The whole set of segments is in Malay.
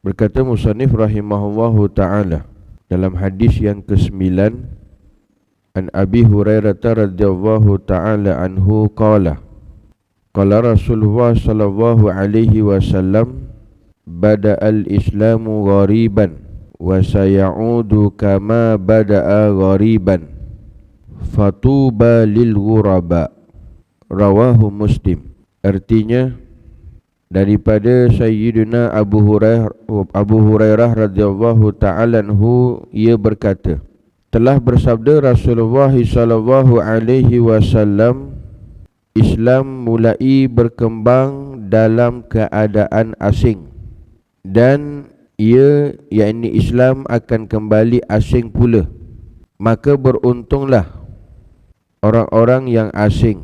Berkata musannif rahimahullahu ta'ala dalam hadis yang ke-9, an Abi Hurairah radhiyallahu ta'ala anhu qala Rasulullah sallallahu alaihi wasallam bada'al islamu ghariban wa sayaudu kama bada'a ghariban fatuba lil ghuraba, rawahu Muslim. Artinya, daripada Sayyidina Abu Hurairah radhiyallahu ta'ala anhu, ia berkata, telah bersabda Rasulullah sallallahu alaihi wasallam, Islam mulai berkembang dalam keadaan asing, dan ia, yakni Islam, akan kembali asing pula. Maka beruntunglah orang-orang yang asing.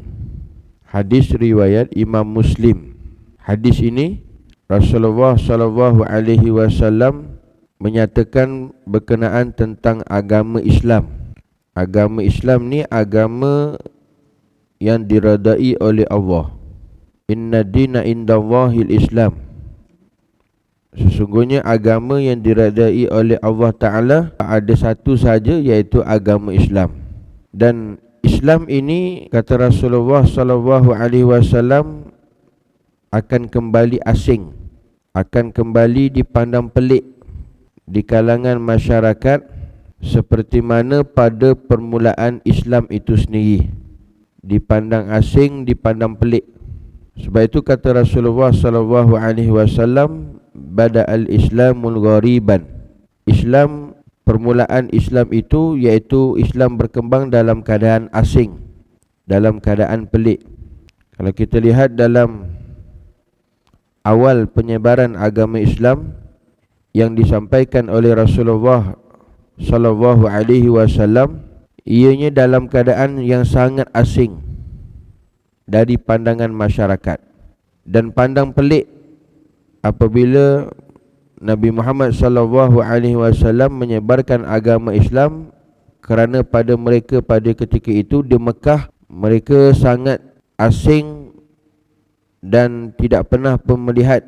Hadis riwayat Imam Muslim. Hadis ini Rasulullah sallallahu alaihi wasallam menyatakan berkenaan tentang agama Islam. Agama Islam ni agama yang diredai oleh Allah. Inna dina indallahil Islam. Sesungguhnya agama yang diredai oleh Allah Ta'ala ada satu saja, iaitu agama Islam. Dan Islam ini, kata Rasulullah sallallahu alaihi wasallam, akan kembali asing, akan kembali dipandang pelik di kalangan masyarakat, seperti mana pada permulaan Islam itu sendiri dipandang asing, dipandang pelik. Sebab itu kata Rasulullah sallallahu alaihi wasallam, bada'al islamul ghariban. Islam, permulaan Islam itu, iaitu Islam berkembang dalam keadaan asing, dalam keadaan pelik. Kalau kita lihat dalam awal penyebaran agama Islam yang disampaikan oleh Rasulullah sallallahu alaihi wasallam, ianya dalam keadaan yang sangat asing dari pandangan masyarakat, dan pandang pelik apabila Nabi Muhammad sallallahu alaihi wasallam menyebarkan agama Islam, kerana pada mereka pada ketika itu di Mekah, mereka sangat asing dan tidak pernah melihat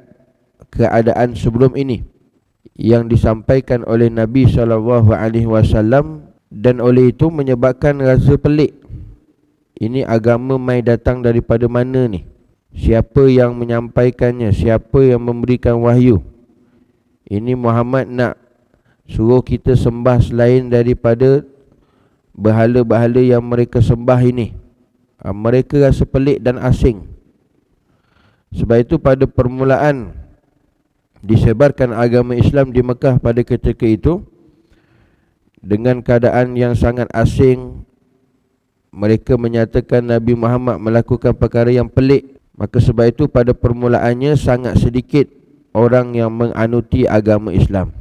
keadaan sebelum ini yang disampaikan oleh Nabi sallallahu alaihi wasallam, dan oleh itu menyebabkan rasa pelik. Ini agama mai datang daripada mana ni? Siapa yang menyampaikannya? Siapa yang memberikan wahyu? Ini Muhammad nak suruh kita sembah selain daripada berhala-berhala yang mereka sembah ini. Mereka rasa pelik dan asing. Sebab itu pada permulaan disebarkan agama Islam di Mekah pada ketika itu, dengan keadaan yang sangat asing, mereka menyatakan Nabi Muhammad melakukan perkara yang pelik. Maka sebab itu pada permulaannya sangat sedikit orang yang menganuti agama Islam,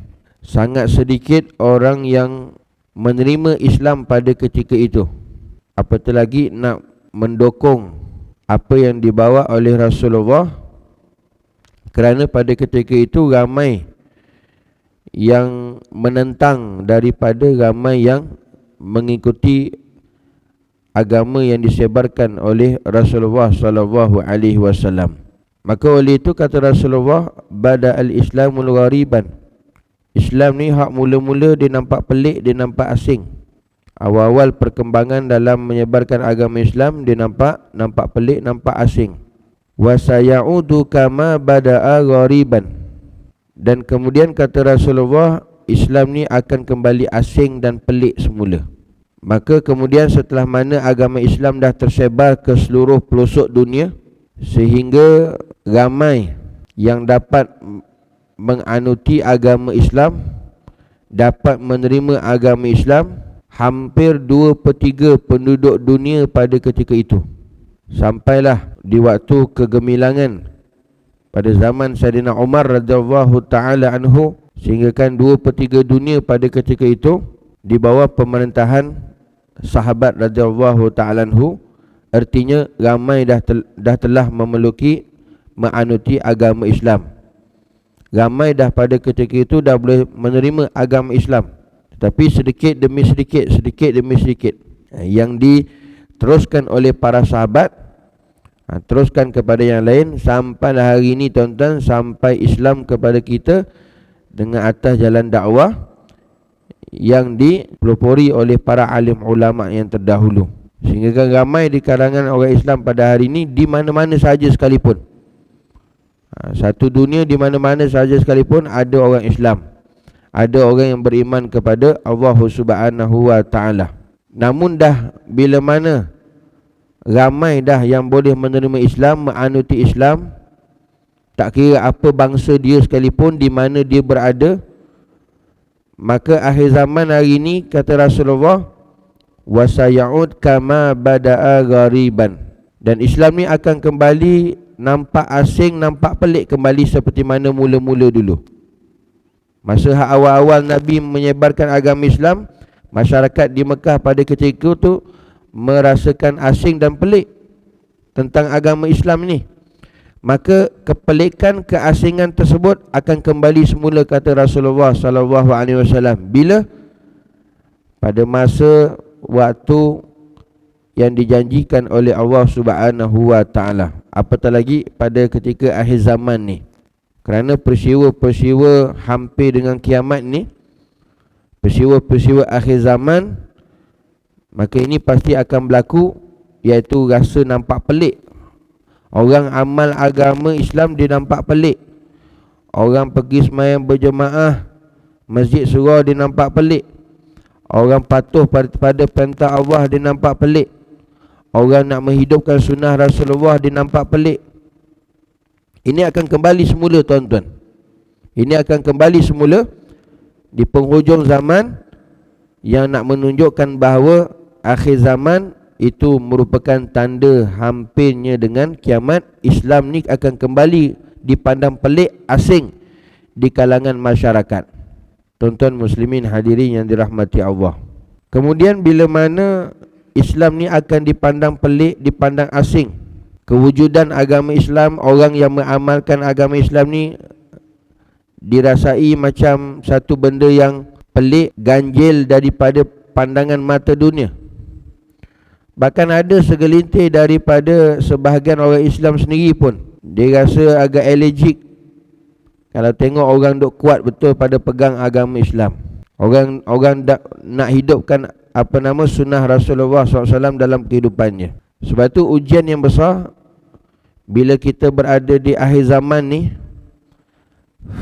sangat sedikit orang yang menerima Islam pada ketika itu, apatah lagi nak mendukung apa yang dibawa oleh Rasulullah. Kerana pada ketika itu ramai yang menentang daripada ramai yang mengikuti agama yang disebarkan oleh Rasulullah sallallahu alaihi wasallam. Maka oleh itu kata Rasulullah, bada'al islamul ghariban. Islam ni hak mula-mula dia nampak pelik, dia nampak asing. Awal-awal perkembangan dalam menyebarkan agama Islam, dia nampak pelik, nampak asing. Wa sayaudu kama bada'a ghariban. Dan kemudian kata Rasulullah, Islam ni akan kembali asing dan pelik semula. Maka kemudian setelah mana agama Islam dah tersebar ke seluruh pelosok dunia, sehingga ramai yang dapat menganuti agama Islam, dapat menerima agama Islam, hampir 2/3 penduduk dunia pada ketika itu. Sampailah di waktu kegemilangan pada zaman Sayyidina Umar radhiyallahu ta'ala anhu, sehingga kan 2/3 dunia pada ketika itu di bawah pemerintahan sahabat radhiyallahu ta'ala anhu. Artinya ramai dah telah memeluki menganuti agama Islam. Ramai dah pada ketika itu dah boleh menerima agama Islam, tetapi sedikit demi sedikit, sedikit demi sedikit, yang diteruskan oleh para sahabat, teruskan kepada yang lain, sampai hari ini tuan-tuan, sampai Islam kepada kita dengan atas jalan dakwah yang dipelopori oleh para alim ulama yang terdahulu. Sehingga ramai di kalangan orang Islam pada hari ini di mana-mana sahaja sekalipun, satu dunia di mana-mana sahaja sekalipun ada orang Islam, ada orang yang beriman kepada Allah Subhanahu wa taala. Namun dah bila mana ramai dah yang boleh menerima Islam, menganuti Islam, tak kira apa bangsa dia sekalipun, di mana dia berada, maka akhir zaman hari ini kata Rasulullah, wasaya'ud kama bada'a ghariban, dan Islam ni akan kembali nampak asing, nampak pelik kembali seperti mana mula-mula dulu. Masa awal-awal Nabi menyebarkan agama Islam, masyarakat di Mekah pada ketika itu merasakan asing dan pelik tentang agama Islam ni. Maka kepelikan, keasingan tersebut akan kembali semula kata Rasulullah sallallahu alaihi wasallam bila pada masa waktu yang dijanjikan oleh Allah Subhanahu wa taala, apatah lagi pada ketika akhir zaman ni. Kerana peristiwa-peristiwa hampir dengan kiamat ni, peristiwa-peristiwa akhir zaman, maka ini pasti akan berlaku, iaitu rasa nampak pelik. Orang amal agama Islam dia nampak pelik. Orang pergi sembahyang berjemaah masjid surau dia nampak pelik. Orang patuh pada perintah Allah dia nampak pelik. Orang nak menghidupkan sunnah Rasulullah dia nampak pelik. Ini akan kembali semula tuan-tuan. Ini akan kembali semula di penghujung zaman, yang nak menunjukkan bahawa akhir zaman itu merupakan tanda hampirnya dengan kiamat. Islam ni akan kembali dipandang pelik, asing di kalangan masyarakat. Tuan-tuan muslimin hadirin yang dirahmati Allah. Kemudian bila mana Islam ni akan dipandang pelik, dipandang asing, kewujudan agama Islam, orang yang mengamalkan agama Islam ni dirasai macam satu benda yang pelik, ganjil daripada pandangan mata dunia. Bahkan ada segelintir daripada sebahagian orang Islam sendiri pun dia rasa agak allergic kalau tengok orang duk kuat betul pada pegang agama Islam. Orang nak hidupkan sunnah Rasulullah SAW dalam kehidupannya. Sebab tu ujian yang besar bila kita berada di akhir zaman ni.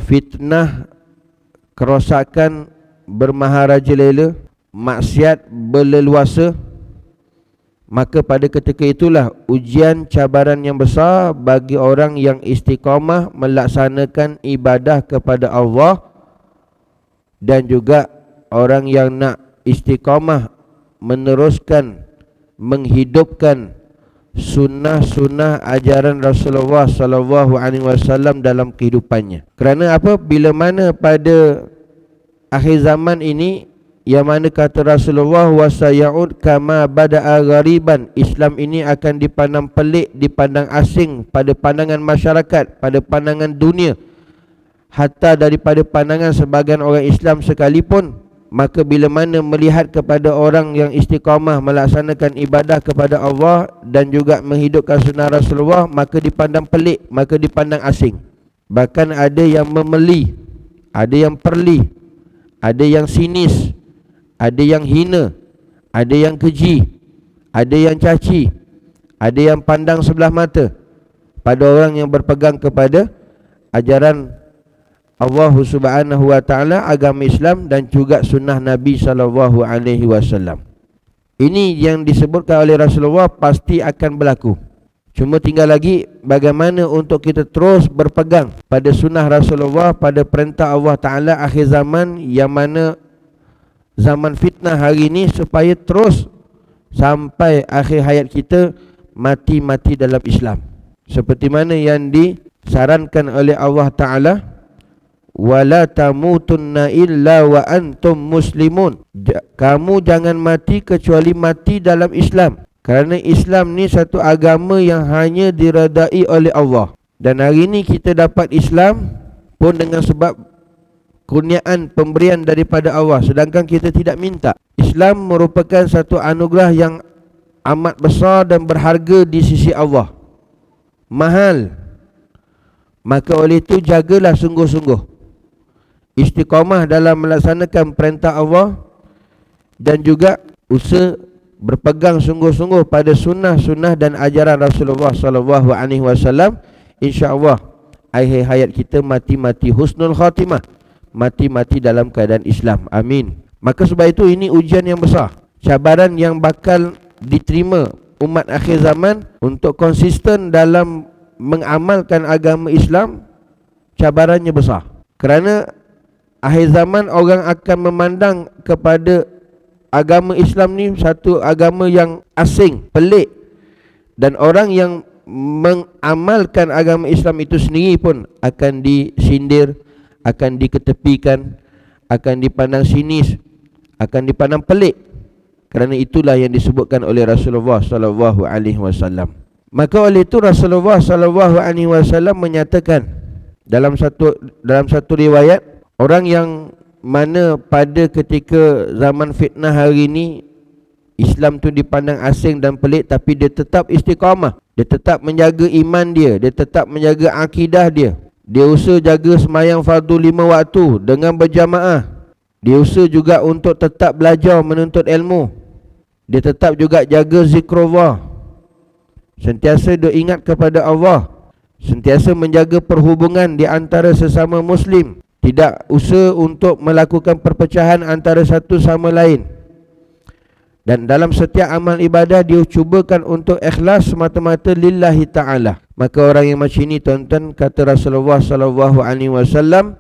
Fitnah, kerosakan bermaharajalela, maksiat berleluasa. Maka pada ketika itulah ujian cabaran yang besar bagi orang yang istiqamah melaksanakan ibadah kepada Allah, dan juga orang yang nak istiqamah meneruskan, menghidupkan sunnah-sunnah ajaran Rasulullah sallallahu alaihi wasallam dalam kehidupannya. Kerana apa? Bila mana pada akhir zaman ini, yang mana kata Rasulullah, wasaya'ud kama bada'a ghariban, Islam ini akan dipandang pelik, dipandang asing pada pandangan masyarakat, pada pandangan dunia, hatta daripada pandangan sebagian orang Islam sekalipun. Maka bila mana melihat kepada orang yang istiqamah melaksanakan ibadah kepada Allah dan juga menghidupkan sunnah Rasulullah, maka dipandang pelik, maka dipandang asing. Bahkan ada yang memeli, ada yang perli, ada yang sinis, ada yang hina, ada yang keji, ada yang caci, ada yang pandang sebelah mata pada orang yang berpegang kepada ajaran Allah Subhanahu wa taala, agama Islam dan juga sunnah Nabi sallallahu alaihi wasallam. Ini yang disebutkan oleh Rasulullah pasti akan berlaku. Cuma tinggal lagi bagaimana untuk kita terus berpegang pada sunnah Rasulullah, pada perintah Allah taala akhir zaman, yang mana zaman fitnah hari ini, supaya terus sampai akhir hayat kita mati-mati dalam Islam. Seperti mana yang disarankan oleh Allah taala, wala tamutunna illa wa antum muslimun, kamu jangan mati kecuali mati dalam Islam. Kerana Islam ni satu agama yang hanya diredai oleh Allah. Dan hari ini kita dapat Islam pun dengan sebab kurniaan pemberian daripada Allah, sedangkan kita tidak minta. Islam merupakan satu anugerah yang amat besar dan berharga di sisi Allah, mahal. Maka oleh itu jagalah sungguh-sungguh istiqamah dalam melaksanakan perintah Allah, dan juga usaha berpegang sungguh-sungguh pada sunnah-sunnah dan ajaran Rasulullah SAW, insya-Allah akhir hayat kita mati-mati husnul khatimah, mati-mati dalam keadaan Islam. Amin. Maka sebab itu ini ujian yang besar, cabaran yang bakal diterima umat akhir zaman untuk konsisten dalam mengamalkan agama Islam. Cabarannya besar, kerana akhir zaman orang akan memandang kepada agama Islam ni satu agama yang asing, pelik, dan orang yang mengamalkan agama Islam itu sendiri pun akan disindir, akan diketepikan, akan dipandang sinis, akan dipandang pelik. Kerana itulah yang disebutkan oleh Rasulullah SAW. Maka oleh itu Rasulullah SAW menyatakan dalam satu riwayat, orang yang mana pada ketika zaman fitnah hari ini Islam tu dipandang asing dan pelik, tapi dia tetap istiqamah, dia tetap menjaga iman dia, dia tetap menjaga akidah dia, dia usaha jaga sembahyang fardu 5 waktu dengan berjamaah, dia usaha juga untuk tetap belajar menuntut ilmu, dia tetap juga jaga zikrullah, sentiasa dia ingat kepada Allah, sentiasa menjaga perhubungan di antara sesama Muslim, tidak usaha untuk melakukan perpecahan antara satu sama lain, dan dalam setiap amal ibadah dia cubakan untuk ikhlas semata-mata lillahi ta'ala. Maka orang yang macam ini, tuan-tuan, kata Rasulullah SAW,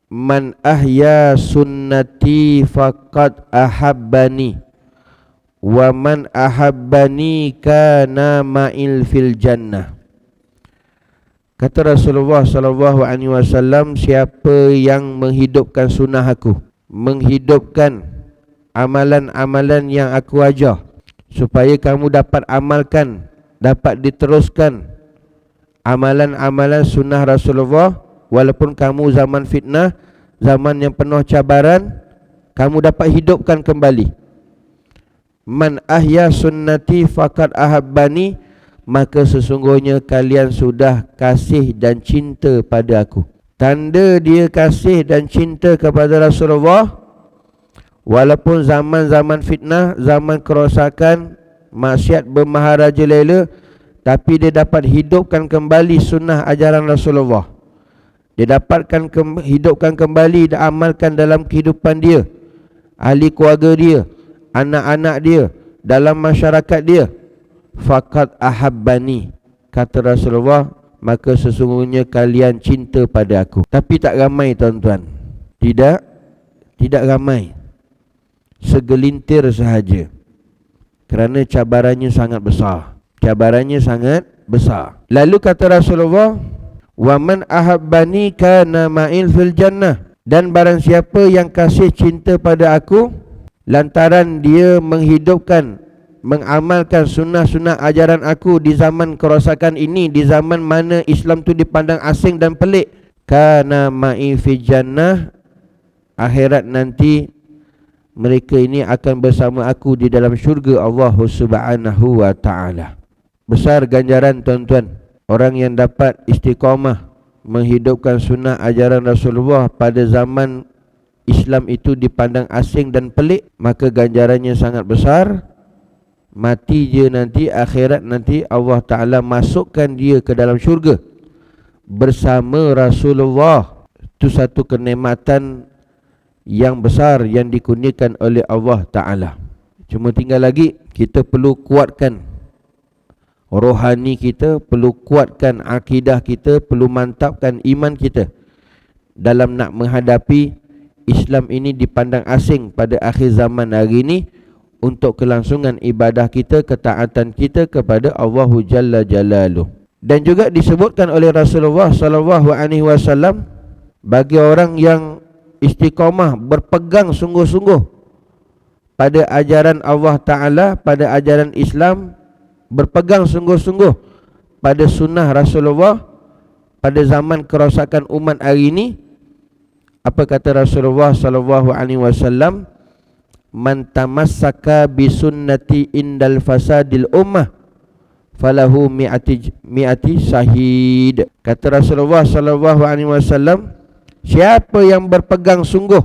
man ahya sunnati faqad ahabbani wa man ahabbani kana ma'il fil jannah. Kata Rasulullah SAW, siapa yang menghidupkan sunnah aku, menghidupkan amalan-amalan yang aku ajar, supaya kamu dapat amalkan, dapat diteruskan amalan-amalan sunnah Rasulullah, walaupun kamu zaman fitnah, zaman yang penuh cabaran, kamu dapat hidupkan kembali. Man ahya sunnati faqad ahabbani, maka sesungguhnya kalian sudah kasih dan cinta pada aku. Tanda dia kasih dan cinta kepada Rasulullah, walaupun zaman-zaman fitnah, zaman kerosakan, maksiat bermaharajalela, tapi dia dapat hidupkan kembali sunnah ajaran Rasulullah. Dia dapatkan hidupkan kembali dan amalkan dalam kehidupan dia, ahli keluarga dia, anak-anak dia, dalam masyarakat dia. Faqad ahabbani, kata Rasulullah, maka sesungguhnya kalian cinta pada aku. Tapi tak ramai, tuan-tuan, tidak ramai, segelintir sahaja, kerana cabarannya sangat besar. Cabarannya sangat besar. Lalu kata Rasulullah, wa man ahabbani kana ma'il fil jannah, dan barang siapa yang kasih cinta pada aku lantaran dia menghidupkan, mengamalkan sunnah-sunnah ajaran aku di zaman kerosakan ini, di zaman mana Islam tu dipandang asing dan pelik, kana ma'i fi jannah, akhirat nanti mereka ini akan bersama aku di dalam syurga Allah Subhanahu wa ta'ala. Besar ganjaran, tuan-tuan, orang yang dapat istiqamah menghidupkan sunnah ajaran Rasulullah pada zaman Islam itu dipandang asing dan pelik, maka ganjarannya sangat besar. Mati je nanti, akhirat nanti Allah Ta'ala masukkan dia ke dalam syurga bersama Rasulullah. Itu satu kenikmatan yang besar yang dikurniakan oleh Allah Ta'ala. Cuma tinggal lagi kita perlu kuatkan rohani kita, perlu kuatkan akidah kita, perlu mantapkan iman kita dalam nak menghadapi Islam ini dipandang asing pada akhir zaman hari ini, untuk kelangsungan ibadah kita, ketaatan kita kepada Allah Jalla Jalaluh. Dan juga disebutkan oleh Rasulullah SAW, bagi orang yang istiqamah berpegang sungguh-sungguh pada ajaran Allah Ta'ala, pada ajaran Islam, berpegang sungguh-sungguh pada sunnah Rasulullah pada zaman kerosakan umat hari ini, apa kata Rasulullah SAW, man tamassaka bi sunnati indal fasadil ummah falahu mi'ati syahid. Kata Rasulullah SAW, Siapa yang berpegang sungguh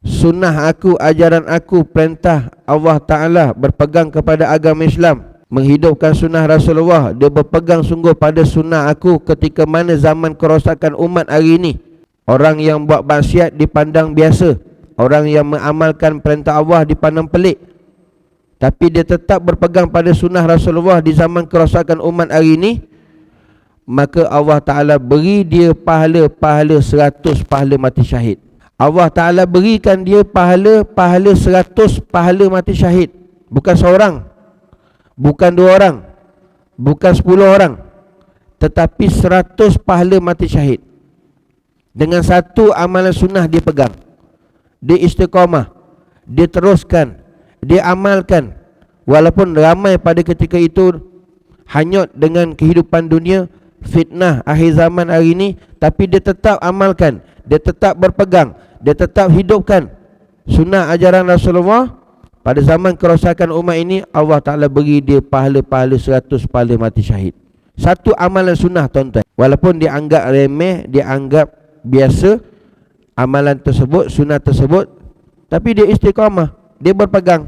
sunnah aku, ajaran aku, perintah Allah Ta'ala, berpegang kepada agama Islam, menghidupkan sunnah Rasulullah, dia berpegang sungguh pada sunnah aku ketika mana zaman kerosakan umat hari ini. Orang yang buat maksiat dipandang biasa, orang yang mengamalkan perintah Allah dipandang pelik, tapi dia tetap berpegang pada sunnah Rasulullah di zaman kerosakan umat hari ini, maka Allah Ta'ala beri dia pahala 100 pahala mati syahid. Allah Ta'ala berikan dia pahala 100 pahala mati syahid. Bukan seorang, bukan 2 orang, bukan 10 orang, tetapi 100 pahala mati syahid. Dengan satu amalan sunnah dia pegang, dia istiqamah, dia teruskan, dia amalkan. Walaupun ramai pada ketika itu hanyut dengan kehidupan dunia, fitnah akhir zaman hari ini, tapi dia tetap amalkan, dia tetap berpegang, dia tetap hidupkan sunnah ajaran Rasulullah. Pada zaman kerosakan umat ini, Allah Ta'ala beri dia pahala-pahala 100 pahala mati syahid. Satu amalan sunnah, tuan-tuan, walaupun dianggap remeh, dianggap biasa, amalan tersebut, sunnah tersebut, tapi dia istiqamah, dia berpegang,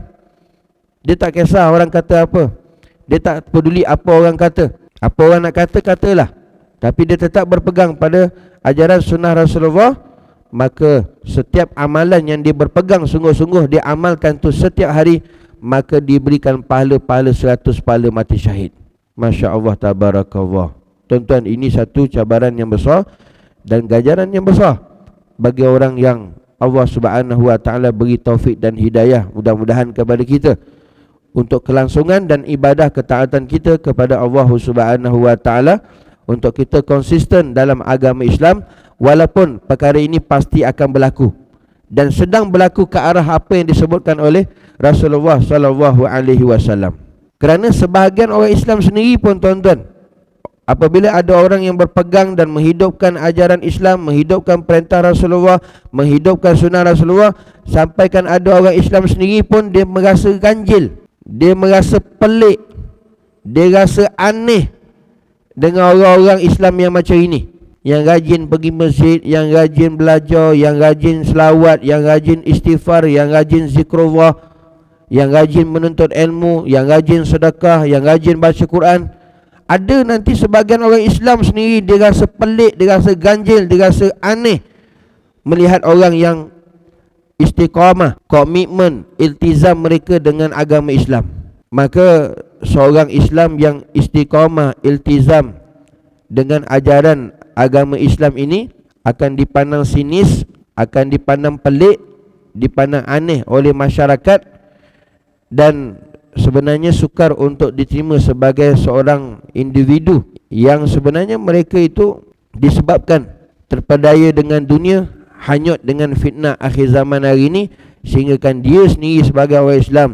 dia tak kisah orang kata apa, dia tak peduli apa orang kata, apa orang nak kata, katalah, tapi dia tetap berpegang pada ajaran sunnah Rasulullah. Maka setiap amalan yang dia berpegang sungguh-sungguh, dia amalkan tu setiap hari, maka diberikan pahala-pahala 100 pahala mati syahid. Masya Allah, tabarakallah. Tuan-tuan, ini satu cabaran yang besar dan ganjaran yang besar bagi orang yang Allah Subhanahu wa Ta'ala beri taufik dan hidayah, mudah-mudahan kepada kita, untuk kelangsungan dan ibadah ketaatan kita kepada Allah Subhanahu wa Ta'ala, untuk kita konsisten dalam agama Islam. Walaupun perkara ini pasti akan berlaku dan sedang berlaku ke arah apa yang disebutkan oleh Rasulullah sallallahu alaihi wasallam. Kerana sebahagian orang Islam sendiri pun, tuan-tuan, apabila ada orang yang berpegang dan menghidupkan ajaran Islam, menghidupkan perintah Rasulullah, menghidupkan sunnah Rasulullah, sampaikan ada orang Islam sendiri pun dia merasa ganjil, dia merasa pelik, dia rasa aneh dengan orang-orang Islam yang macam ini, yang rajin pergi masjid, yang rajin belajar, yang rajin selawat, yang rajin istighfar, yang rajin zikrullah, yang rajin menuntut ilmu, yang rajin sedekah, yang rajin baca Quran. Ada nanti sebagian orang Islam sendiri dia rasa pelik, dia rasa ganjil, dia rasa aneh melihat orang yang istiqamah, komitmen, iltizam mereka dengan agama Islam. Maka seorang Islam yang istiqamah, iltizam dengan ajaran agama Islam ini akan dipandang sinis, akan dipandang pelik, dipandang aneh oleh masyarakat, dan sebenarnya sukar untuk diterima sebagai seorang individu yang sebenarnya mereka itu disebabkan terpedaya dengan dunia, hanyut dengan fitnah akhir zaman hari ini, sehingga kan dia sendiri sebagai orang Islam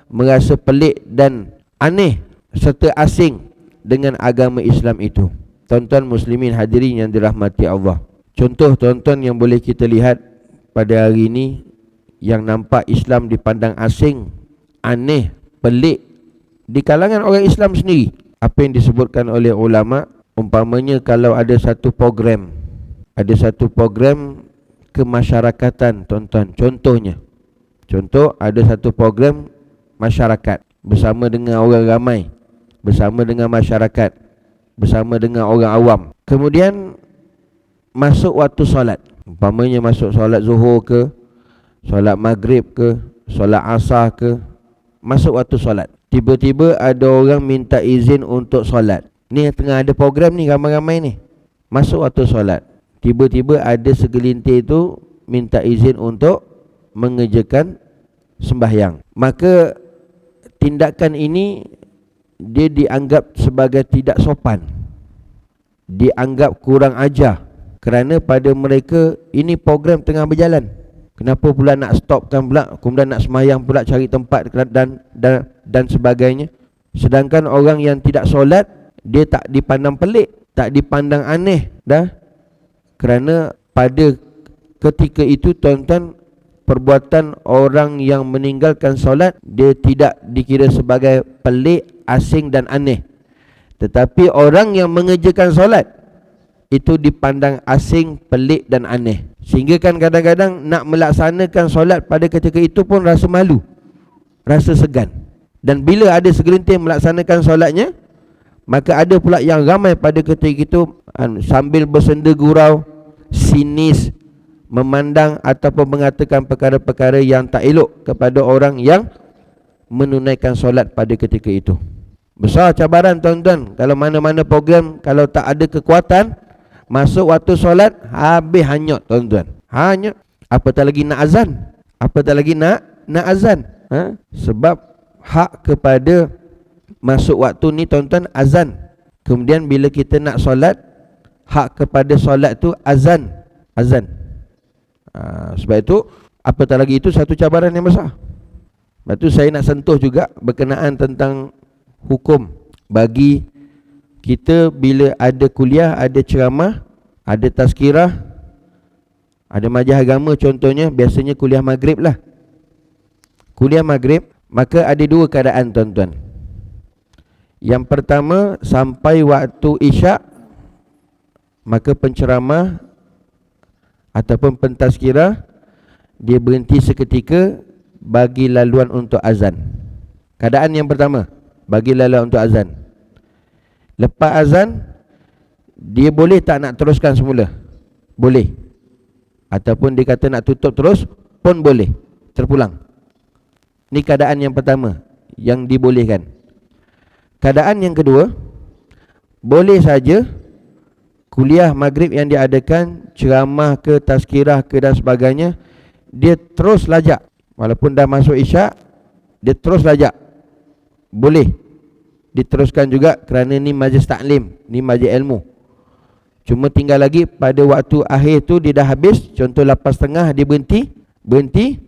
merasa pelik dan aneh serta asing dengan agama Islam itu. Tuan-tuan muslimin hadirin yang dirahmati Allah, contoh tuan-tuan yang boleh kita lihat pada hari ini yang nampak Islam dipandang asing, aneh, pelik di kalangan orang Islam sendiri, apa yang disebutkan oleh ulama, umpamanya kalau ada satu program, kemasyarakatan, tuan-tuan, contoh ada satu program masyarakat bersama dengan orang ramai, bersama dengan masyarakat, bersama dengan orang awam. Kemudian masuk waktu solat, umpamanya masuk solat zuhur ke, solat maghrib ke, solat asar ke, masuk waktu solat, tiba-tiba ada orang minta izin untuk solat. Ni tengah ada program ni, ramai-ramai ni masuk waktu solat, tiba-tiba ada segelintir itu minta izin untuk mengerjakan sembahyang. Maka tindakan ini dia dianggap sebagai tidak sopan, dianggap kurang ajar, kerana pada mereka ini program tengah berjalan. Kenapa pula nak stopkan pula, kemudian nak sembahyang pula, cari tempat dan sebagainya. Sedangkan orang yang tidak solat, dia tak dipandang pelik, tak dipandang aneh dah. Kerana pada ketika itu, tuan-tuan, perbuatan orang yang meninggalkan solat dia tidak dikira sebagai pelik, asing dan aneh. Tetapi orang yang mengerjakan solat itu dipandang asing, pelik dan aneh. Sehingga kan kadang-kadang nak melaksanakan solat pada ketika itu pun rasa malu, rasa segan. Dan bila ada segelintir melaksanakan solatnya, maka ada pula yang ramai pada ketika itu sambil bersenda gurau, sinis, memandang ataupun mengatakan perkara-perkara yang tak elok kepada orang yang menunaikan solat pada ketika itu. Besar cabaran tuan-tuan. Kalau mana-mana program, kalau tak ada kekuatan, masuk waktu solat, habis hanyut tuan-tuan. Hanyut. Apatah lagi nak azan. Apatah lagi nak azan. Sebab hak kepada masuk waktu ni tuan-tuan azan. Kemudian bila kita nak solat, hak kepada solat tu azan. Sebab itu, apatah lagi itu satu cabaran yang besar. Sebab tu saya nak sentuh juga berkenaan tentang hukum bagi kita bila ada kuliah, ada ceramah, ada tazkirah, ada majlis agama contohnya, biasanya kuliah maghrib lah. Kuliah maghrib, maka ada dua keadaan tuan-tuan. Yang pertama, sampai waktu isyak, maka penceramah ataupun pentazkirah dia berhenti seketika bagi laluan untuk azan. Keadaan yang pertama, bagi laluan untuk azan. Lepas azan, dia boleh tak nak teruskan semula? Boleh. Ataupun dia kata nak tutup terus pun boleh, terpulang. Ni keadaan yang pertama yang dibolehkan. Keadaan yang kedua, boleh saja kuliah maghrib yang diadakan, ceramah ke, tazkirah ke dan sebagainya, dia terus lajak. Walaupun dah masuk isyak, dia terus lajak. Boleh diteruskan juga kerana ni majlis taklim, ni majlis ilmu. Cuma tinggal lagi pada waktu akhir tu dia dah habis, contoh 8.30 dia berhenti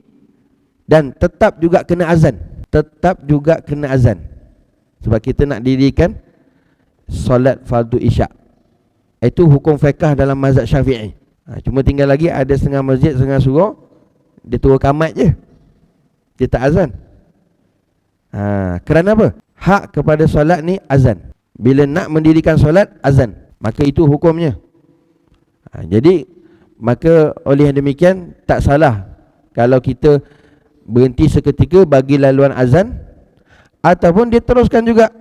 dan tetap juga kena azan. Tetap juga kena azan. Sebab kita nak dirikan solat fardu isyak. Itu hukum fiqh dalam mazhab Syafi'i. Cuma tinggal lagi ada setengah masjid, setengah surau, dia turun kamat je, dia tak azan. Kerana apa? Hak kepada solat ni azan. Bila nak mendirikan solat, azan. Maka itu hukumnya. Jadi maka oleh yang demikian, tak salah kalau kita berhenti seketika bagi laluan azan, ataupun dia teruskan juga,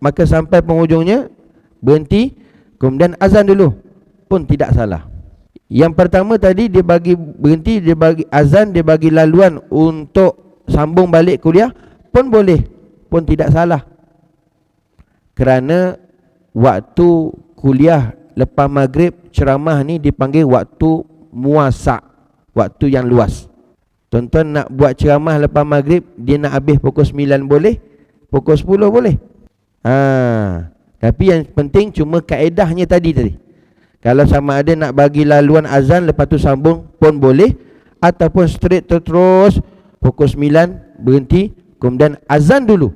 maka sampai penghujungnya berhenti, kemudian azan dulu, pun tidak salah. Yang pertama tadi dia bagi berhenti, dia bagi azan, dia bagi laluan untuk sambung balik kuliah, pun boleh, pun tidak salah. Kerana waktu kuliah lepas maghrib, ceramah ni dipanggil waktu muasa', waktu yang luas. Tuan-tuan nak buat ceramah lepas maghrib, dia nak habis pukul 9 boleh, pukul 10 boleh. Tapi yang penting cuma kaedahnya tadi. Kalau sama ada nak bagi laluan azan lepas tu sambung pun boleh, ataupun straight terus pukul 9 berhenti, kemudian azan dulu,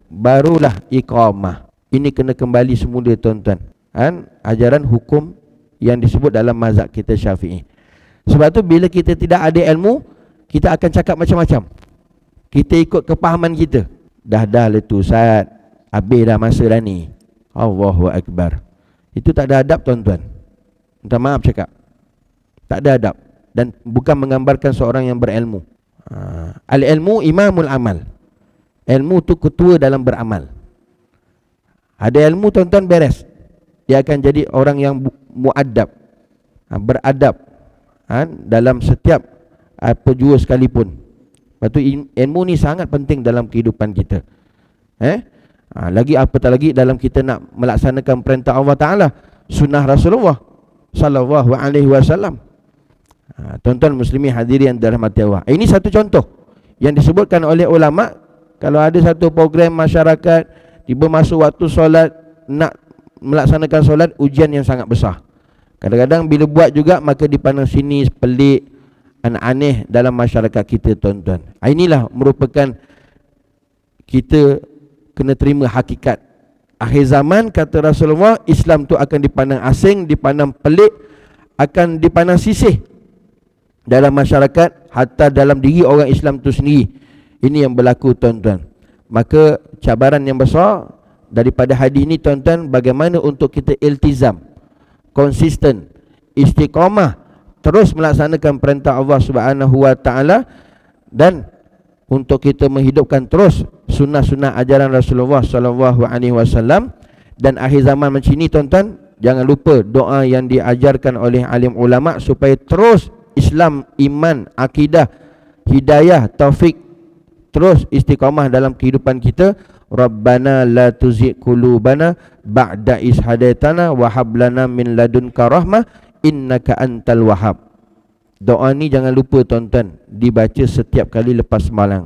barulah iqamah. Ini kena kembali semula tuan-tuan. Ajaran hukum yang disebut dalam mazhab kita Syafi'i. Sebab tu bila kita tidak ada ilmu, kita akan cakap macam-macam. Kita ikut kepahaman kita. Dah lah tu Ustaz, habis dah masa dah ni. Allahu Akbar. Itu tak ada adab tuan-tuan. Minta maaf cakap, tak ada adab. Dan bukan menggambarkan seorang yang berilmu. Al-ilmu imamul amal. Ilmu tu ketua dalam beramal. Ada ilmu tuan-tuan beres, dia akan jadi orang yang muadab, beradab dalam setiap apa jua sekalipun. Lepas tu ilmu ni sangat penting dalam kehidupan kita. Lagi apatah lagi dalam kita nak melaksanakan perintah Allah Ta'ala, sunnah Rasulullah Sallallahu Alaihi Wasallam. Tuan-tuan muslimin hadirin dirahmati Allah, ini satu contoh yang disebutkan oleh ulama. Kalau ada satu program masyarakat, tiba masuk waktu solat, nak melaksanakan solat, ujian yang sangat besar. Kadang-kadang bila buat juga, maka dipandang sinis, pelik, aneh dalam masyarakat kita tuan-tuan. Inilah merupakan kita kena terima hakikat. Akhir zaman kata Rasulullah, Islam tu akan dipandang asing, dipandang pelik, akan dipandang sisih dalam masyarakat, hatta dalam diri orang Islam tu sendiri. Ini yang berlaku tuan-tuan. Maka cabaran yang besar daripada hadis ini tuan-tuan, bagaimana untuk kita iltizam, konsisten, istiqamah terus melaksanakan perintah Allah Subhanahu wa taala, dan untuk kita menghidupkan terus sunnah-sunnah ajaran Rasulullah sallallahu alaihi wasallam. Dan akhir zaman macam ini tuan-tuan, jangan lupa doa yang diajarkan oleh alim ulama supaya terus Islam, iman, akidah, hidayah, taufik terus istiqamah dalam kehidupan kita. Rabbana la tuzigh qulubana ba'da idh hadaitana wa hab lana min ladunka rahmah innaka antal wahhab. Doa ni jangan lupa tuan-tuan, dibaca setiap kali lepas sembahyang.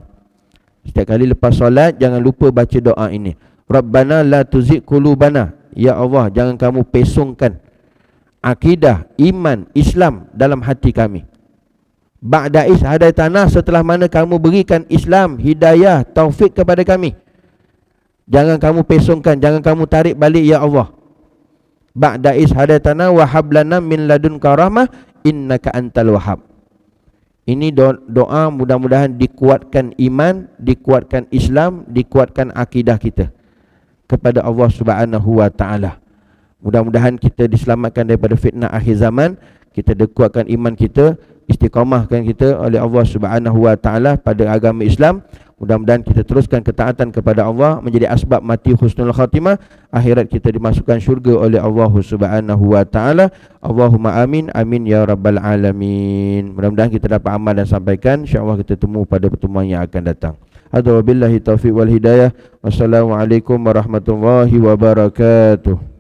Setiap kali lepas solat jangan lupa baca doa ini. Rabbana la tuzigh qulubana, ya Allah jangan kamu pesongkan akidah, iman, Islam dalam hati kami. Ba'da is hadaitana, setelah mana kamu berikan Islam, hidayah, taufik kepada kami. Jangan kamu pesongkan, jangan kamu tarik balik ya Allah. Ba'da is hadaitana wa hab lana min ladunka rahmah innaka antal wahhab. Ini doa mudah-mudahan dikuatkan iman, dikuatkan Islam, dikuatkan akidah kita kepada Allah Subhanahu wa taala. Mudah-mudahan kita diselamatkan daripada fitnah akhir zaman, kita dikuatkan iman kita, istiqamahkan kita oleh Allah Subhanahu wa taala pada agama Islam. Mudah-mudahan kita teruskan ketaatan kepada Allah menjadi asbab mati husnul khatimah, akhirat kita dimasukkan syurga oleh Allah Subhanahu wa taala. Allahumma amin, amin ya rabbal alamin. Mudah-mudahan kita dapat amal dan sampaikan. Insya-Allah kita temu pada pertemuan yang akan datang. Hadza wabillahi taufiq wal hidayah. Wassalamualaikum warahmatullahi wabarakatuh.